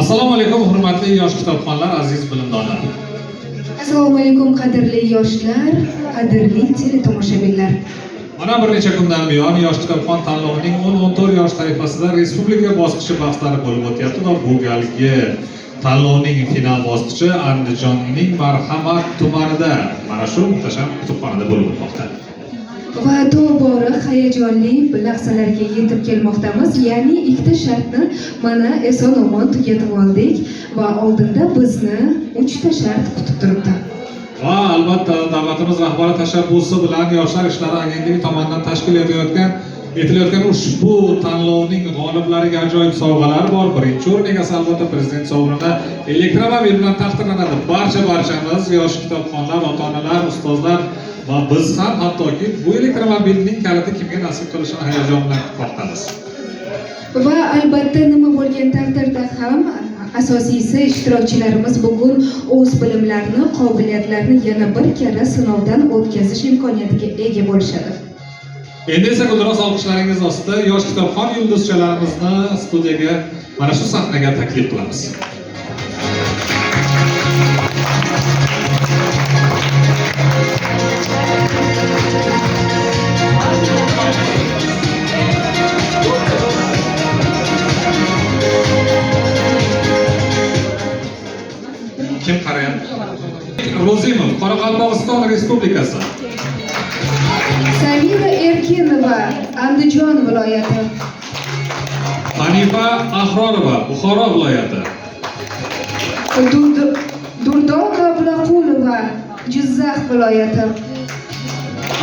Assalomu alaykum hurmatli yosh kitobxonlar, aziz bilimdonlar. Assalomu alaykum qadrli yoshlar, qadrli teletomoshabinlar. Mana bir necha kundan buyon yosh kitobxon tanlovining 10-14 yosh toifasida respublika bosqichi bahslari bo'lib o'tyapti va bu galgi tanlovning final bosqichi Andijonning Marhamat tumanida, mana shu muhtasham kutubxonada bo'lib o'tmoqda. Va tobora hayajonli lahzalarga yetib kelmoqdamiz. Ya'ni ikkita shartni mana eson-omon tugatib oldik va oldinda bizni 3 ta shart kutib turibdi. Va albatta davlatimiz rahbari tashabbusi bilan Yoshlar ishlari agentligi tomonidan tashkil etilayotgan ushbu tanlovning g'oliblariga ajoyib sovg'alar bor. Birinchi o'rin egasi albatta prezident sovrini elektromobil bilan taqdirlanadi. Barchamiz yosh kitobxonlar, ota-onalar, ustozlar va biz ham hattoki bu elektromobilning kaliti kimga nasib qilishini hayajon bilan kutmoqdamiz. Va albatta nima bo'lgan taqdirda ham asosiysi ishtirokchilarimiz bugun o'z bilimlarini, qobiliyatlarini yana bir karra sinovdan o'tkazish imkoniyatiga ega bo'lishadi. Endi esa gulduros olqishlaringiz ostida yosh kitobxon yulduzchalarimizni studiyaga mana shu sahnaga taklif qilamiz. Kim qarayapti? Rozimov, Qoraqalpog'iston Respublikasi. Samira Erkinova, Andijon viloyati. Hanifa Ahrorova, Buxoro viloyati. Durdona Abulaqulova, Jizzax viloyati.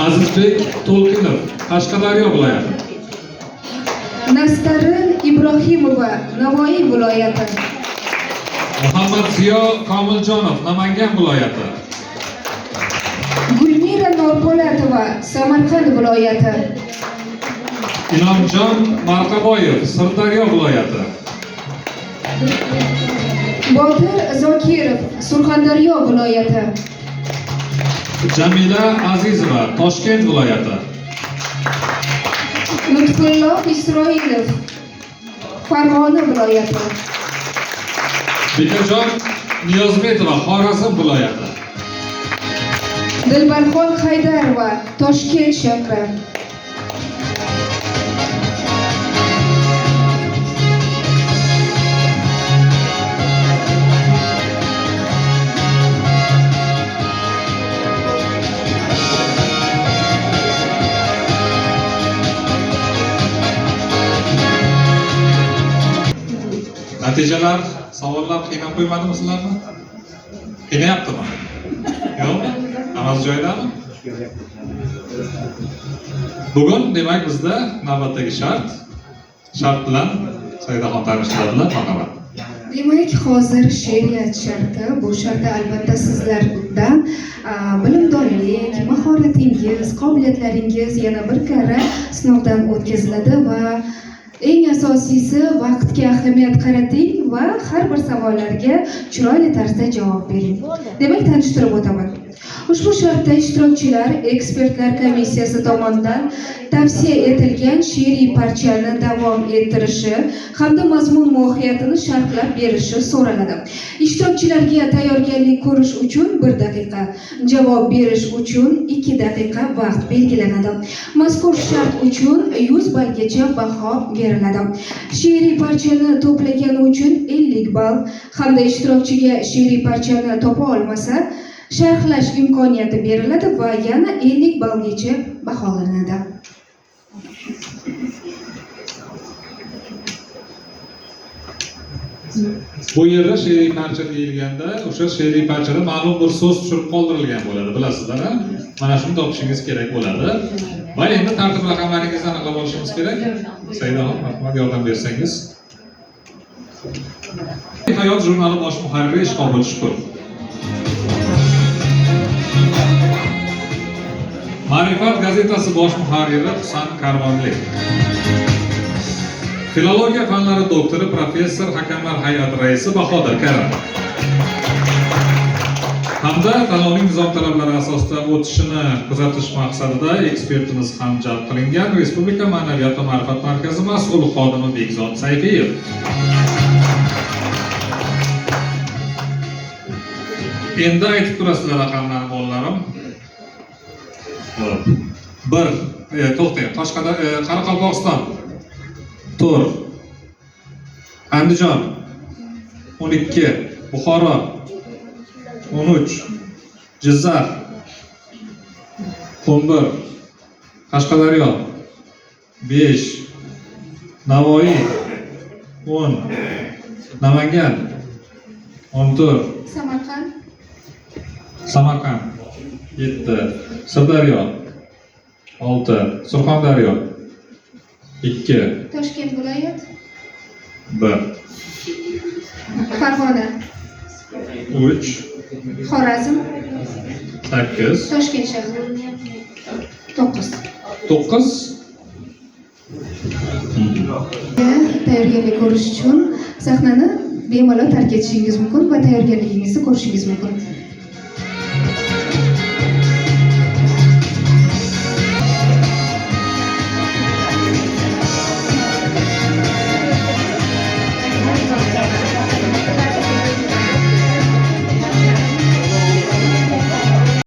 Azizbek To'lqinov, Qashqadaryo viloyati. Nastarin Ibrohimova, Navoiy viloyati. Muhammadziyo Komiljonov, Namangan viloyati. Gulmira Norpo'latova, Samarqand viloyati. Inomjon Marqaboyev, Sirdaryo viloyati. Botir Zokirov, Surxondaryo viloyati. Jamila Azizova, Toshkent viloyati. Lutfulloh Isroilov, Farg'ona viloyati. Bekajon Niyozmetova, Xorazm viloyati. Dilbarxon Haydarova, Toshkent shahri. Natijalar, savollar qiynab qo'ymadimi sizlarni? Qiynayaptimi? Yo'qmi? Hammasi joyidami? Bugun demak bizda navbatdagi shart bilan Saidaxon tanishtiradilar, marhamat. Demak, hozir she'riyat sharti. Bu shartda albatta sizlardan bilimdonlik, mahoratingiz, qobiliyatlaringiz yana bir karra sinovdan o'tkaziladi va eng asosiysi vaqtga ahamiyat qarating va har bir savollarga chiroyli tarzda javob bering. Demak, tanishtirib o'taman. Ushbu shartda ishtirokchilar ekspertlar komissiyasi tomonidan tavsiya etilgan she'riy parchani davom ettirishi hamda mazmun mohiyatini sharhlab berishi so'raladi. Ishtirokchilarga tayyorgarlik ko'rish uchun 1 daqiqa, javob berish uchun 2 daqiqa vaqt belgilanadi. Mazkur shart uchun 100 ballgacha baho beriladi. She'riy parchani to'plagani uchun 50 ball hamda ishtirokchiga she'riy parchani topa olmasa sharhlash imkoniyati beriladi va yana 50 ballgacha baholanadi. Bu yerda she'riy parcha deyilganda, o'sha she'riy parchada ma'lum bir so'z tushirib qoldirilgan bo'ladi, bilasizlar. Mana shuni topishingiz kerak bo'ladi. Va endi tartib raqamlaringizni aniqlab olishimiz kerak. Saidaxon, marhamat yordam bersangiz. Hayot jurnali bosh muharriri Ishqobul Shukur. Ma'rifat gazetasi bosh muharriri Husan Karvonli. Filologiya fanlari doktori, professor, hakamlar hay'ati raisi Bahodir Karim. Hamda tanlovning nizom talablari asosida o'tishini kuzatish maqsadida ekspertimiz ham jalb qilingan Respublika Ma'naviyat va ma'rifat markazi mas'ul xodimi Bekzod Sayfiyev. Endi aytib turasizlar raqamlarni bolalarım. Bir, to'xtang. Qoraqalpog'iston. To'r. Andijon 12, Buxoro 13, Jizzax 11, Qashqadaryo 5, Navoiy 10, Namangan 14, Samarqand, Samarqand 7, Sirdaryo 6, Surxondaryo 2, Toshkent viloyat, 1, Farg'ona, 3, Xorazm, 8, Toshkent shahri, 9. 9. Tayyorgarlik ko'rish uchun sahnani bemalol tark etishingiz mumkin va tayyorgarligingizni ko'rishingiz mumkin.